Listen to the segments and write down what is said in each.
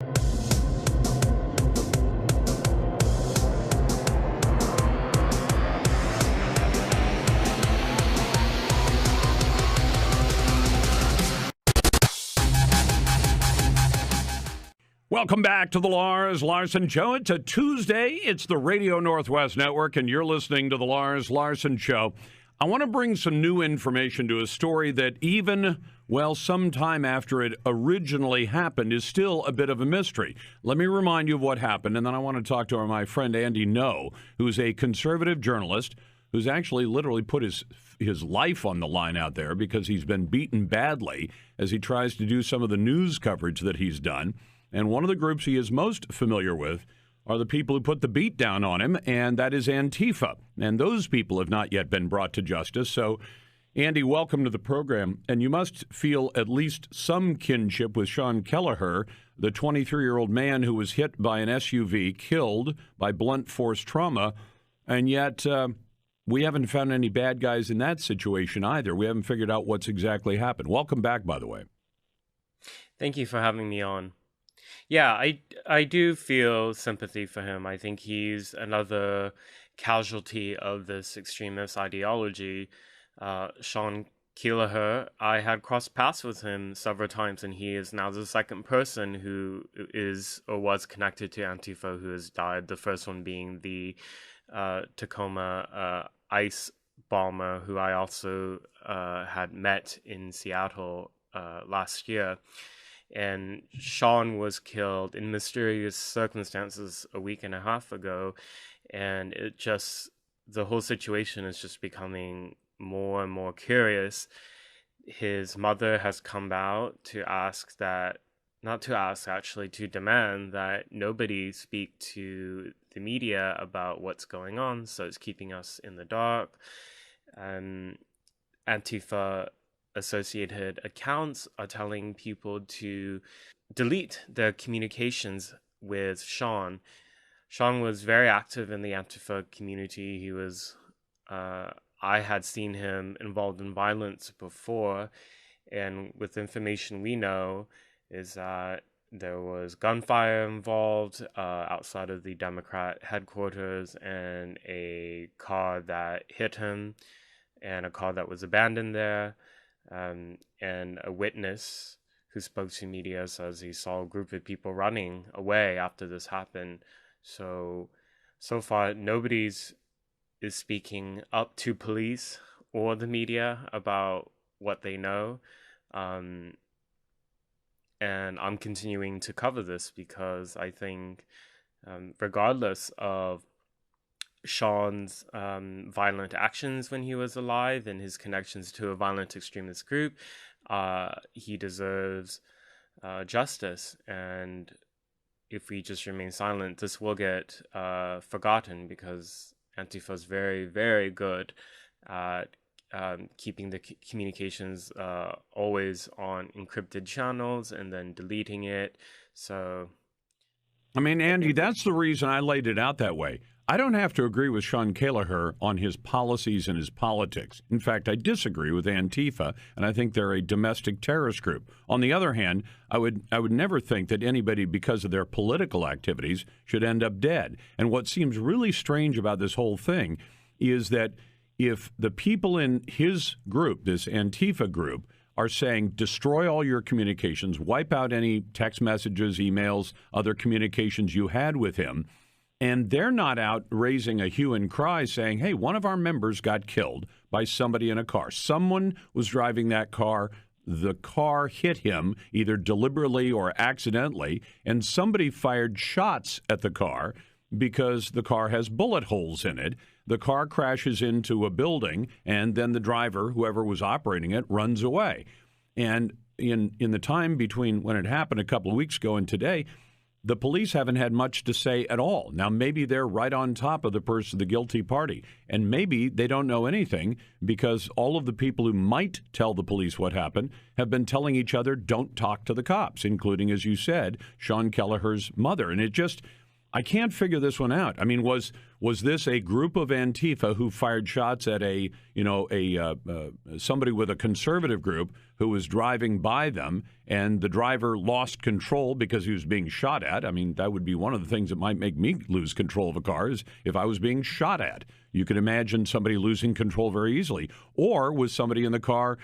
Welcome back to the Lars Larson Show. It's a Tuesday. It's the Radio Northwest Network, and you're listening to the Lars Larson Show. I want to bring some new information to a story that even, sometime after it originally happened is still a bit of a mystery. Let me remind you of what happened, and then I want to talk to my friend Andy Ngo, who's a conservative journalist who's actually literally put his life on the line out there because he's been beaten badly as he tries to do some of the news coverage that he's done. And one of the groups he is most familiar with are the people who put the beat down on him, and that is Antifa. And those people have not yet been brought to justice. So, Andy, welcome to the program. And you must feel at least some kinship with Sean Kelleher, the 23-year-old man who was hit by an SUV, killed by blunt force trauma. And yet we haven't found any bad guys in that situation either. We haven't figured out what's exactly happened. Welcome back, by the way. Thank you for having me on. Yeah, I do feel sympathy for him. I think he's another casualty of this extremist ideology. Sean Kelleher, I had crossed paths with him several times, and he is now the second person who is or was connected to Antifa who has died. The first one being the Tacoma ICE bomber, who I also had met in Seattle last year. And Sean was killed in mysterious circumstances a week and a half ago. And the whole situation is just becoming more and more curious. His mother has come out to demand that nobody speak to the media about what's going on. So it's keeping us in the dark. Antifa associated accounts are telling people to delete their communications with Sean. Sean was very active in the Antifa community. He was, I had seen him involved in violence before, and with information we know is that there was gunfire involved outside of the Democrat headquarters, and a car that hit him, and a car that was abandoned there. And a witness who spoke to media says he saw a group of people running away after this happened. So far, nobody's is speaking up to police or the media about what they know. And I'm continuing to cover this because I think, regardless of Sean's violent actions when he was alive and his connections to a violent extremist group, he deserves justice. And if we just remain silent, this will get forgotten, because Antifa is very, very good at keeping the communications always on encrypted channels and then deleting it. So, I mean, Andy, that's the reason I laid it out that way. I don't have to agree with Sean Kelleher on his policies and his politics. In fact, I disagree with Antifa, and I think they're a domestic terrorist group. On the other hand, I would never think that anybody, because of their political activities, should end up dead. And what seems really strange about this whole thing is that if the people in his group, this Antifa group, are saying destroy all your communications, wipe out any text messages, emails, other communications you had with him, and they're not out raising a hue and cry saying, hey, one of our members got killed by somebody in a car. Someone was driving that car. The car hit him either deliberately or accidentally, and somebody fired shots at the car because the car has bullet holes in it. The car crashes into a building, and then the driver, whoever was operating it, runs away. And in the time between when it happened a couple of weeks ago and today, the police haven't had much to say at all. Now, maybe they're right on top of the person, the guilty party, and maybe they don't know anything because all of the people who might tell the police what happened have been telling each other, don't talk to the cops, including, as you said, Sean Kelleher's mother. And I can't figure this one out. I mean, was this a group of Antifa who fired shots at somebody with a conservative group who was driving by them, and the driver lost control because he was being shot at? I mean, that would be one of the things that might make me lose control of a car, is if I was being shot at. You could imagine somebody losing control very easily. Or was somebody in the car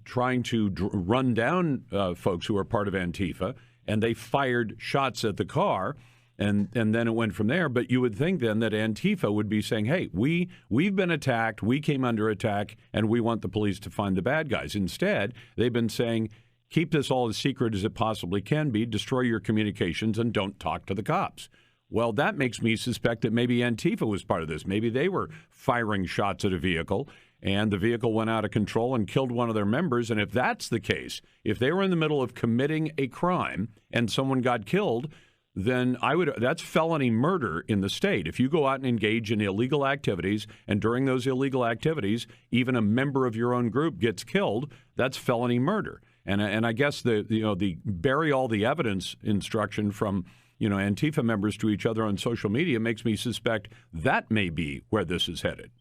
trying to run down folks who are part of Antifa, and they fired shots at the car? And then it went from there. But you would think then that Antifa would be saying, hey, we've been attacked, we came under attack, and we want the police to find the bad guys. Instead, they've been saying, keep this all as secret as it possibly can be, destroy your communications, and don't talk to the cops. Well, that makes me suspect that maybe Antifa was part of this. Maybe they were firing shots at a vehicle, and the vehicle went out of control and killed one of their members. And if that's the case, if they were in the middle of committing a crime and someone got killed, then that's felony murder in the state. If you go out and engage in illegal activities, and during those illegal activities, even a member of your own group gets killed, that's felony murder. And I guess the bury all the evidence instruction from Antifa members to each other on social media makes me suspect that may be where this is headed.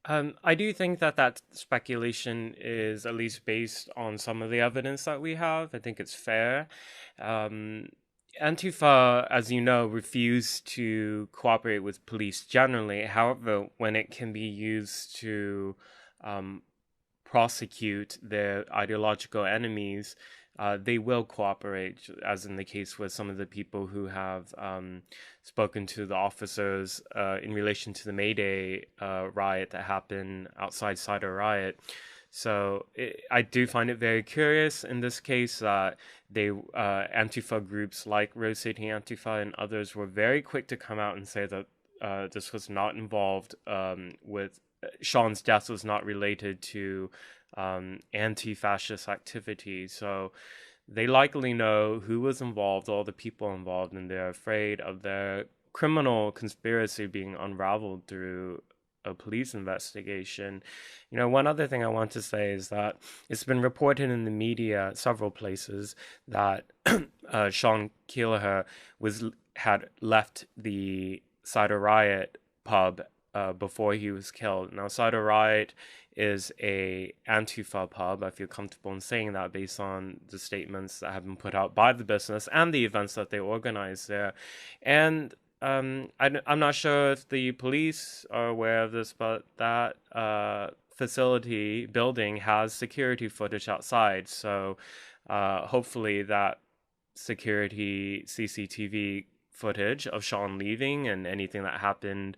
I do think that speculation is at least based on some of the evidence that we have. I think it's fair. Antifa, as you know, refused to cooperate with police generally. However, when it can be used to prosecute their ideological enemies, they will cooperate, as in the case with some of the people who have spoken to the officers in relation to the May Day riot that happened outside Cider Riot. So I do find it very curious in this case that Antifa groups like Rose City Antifa and others were very quick to come out and say that this was not involved with Sean's death, was not related to anti-fascist activity. So they likely know who was involved, all the people involved, and they're afraid of their criminal conspiracy being unraveled through a police investigation. One other thing I want to say is that it's been reported in the media, several places, that Sean Kelleher had left the Cider Riot pub before he was killed. Now, Cider Riot is a Antifa pub. I feel comfortable in saying that based on the statements that have been put out by the business and the events that they organize there. And I'm not sure if the police are aware of this, but that building has security footage outside. So hopefully that security CCTV footage of Sean leaving and anything that happened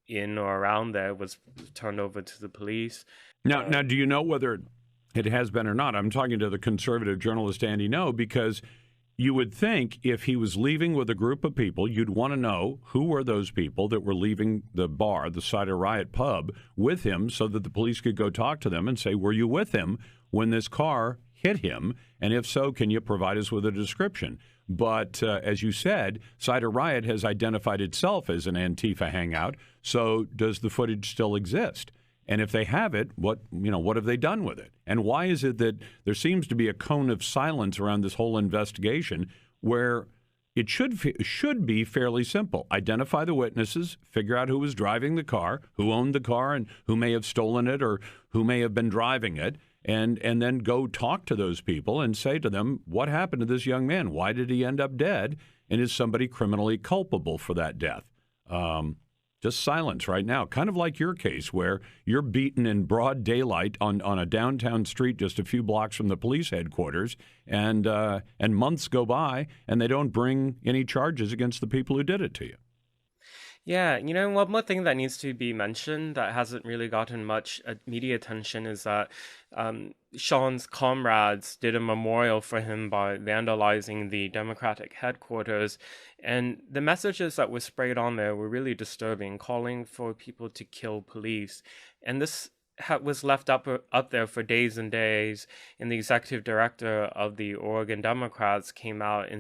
in or around there was turned over to the police. Now, do you know whether it has been or not? I'm talking to the conservative journalist Andy Ngo, because you would think if he was leaving with a group of people, you'd want to know who were those people that were leaving the bar, the Cider Riot pub, with him, so that the police could go talk to them and say, were you with him when this car hit him? And if so, can you provide us with a description? But as you said, Cider Riot has identified itself as an Antifa hangout. So does the footage still exist? And if they have it, what have they done with it? And why is it that there seems to be a cone of silence around this whole investigation, where it should be fairly simple? Identify the witnesses, figure out who was driving the car, who owned the car, and who may have stolen it or who may have been driving it, and then go talk to those people and say to them, what happened to this young man? Why did he end up dead? And is somebody criminally culpable for that death? Just silence right now, kind of like your case, where you're beaten in broad daylight on a downtown street just a few blocks from the police headquarters, and months go by and they don't bring any charges against the people who did it to you. Yeah, one more thing that needs to be mentioned that hasn't really gotten much media attention is that Sean's comrades did a memorial for him by vandalizing the Democratic headquarters. And the messages that were sprayed on there were really disturbing, calling for people to kill police. And this was left up there for days and days. And the executive director of the Oregon Democrats came out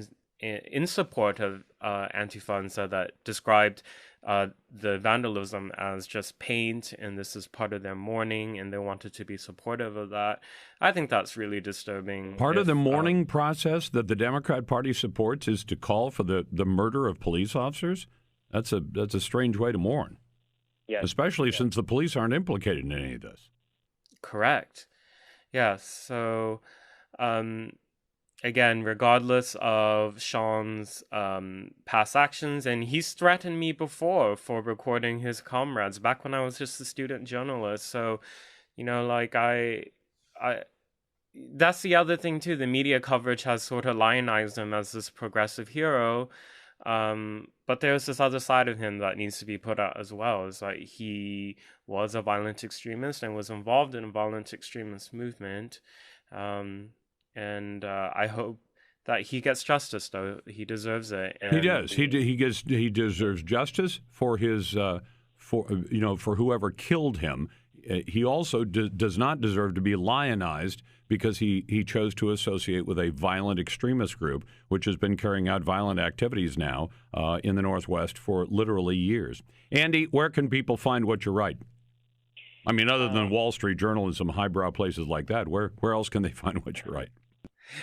in support of Antifa, and said that described the vandalism as just paint, and this is part of their mourning, and they wanted to be supportive of that. I think that's really disturbing. Part of the mourning process that the Democrat Party supports is to call for the murder of police officers. That's a strange way to mourn. Yes. Especially since the police aren't implicated in any of this. Correct. Yeah. So, again, regardless of Sean's past actions, and he's threatened me before for recording his comrades back when I was just a student journalist. So, like that's the other thing too. The media coverage has sort of lionized him as this progressive hero. But there's this other side of him that needs to be put out as well. Is like he was a violent extremist and was involved in a violent extremist movement. And I hope that he gets justice, though. He deserves it. And he does. He deserves justice for his for whoever killed him. He also does not deserve to be lionized because he chose to associate with a violent extremist group, which has been carrying out violent activities now in the Northwest for literally years. Andy, where can people find what you write? I mean, other than Wall Street Journal and some highbrow places like that, where else can they find what you write?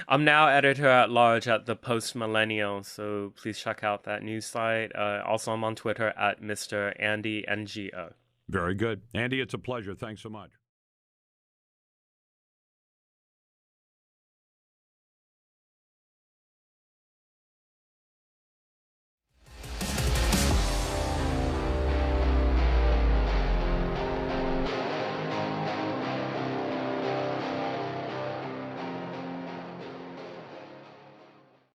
I'm now editor-at-large at the Post Millennial, so please check out that news site. Also, I'm on Twitter at Mr. Andy Ngo. Very good. Andy, it's a pleasure. Thanks so much.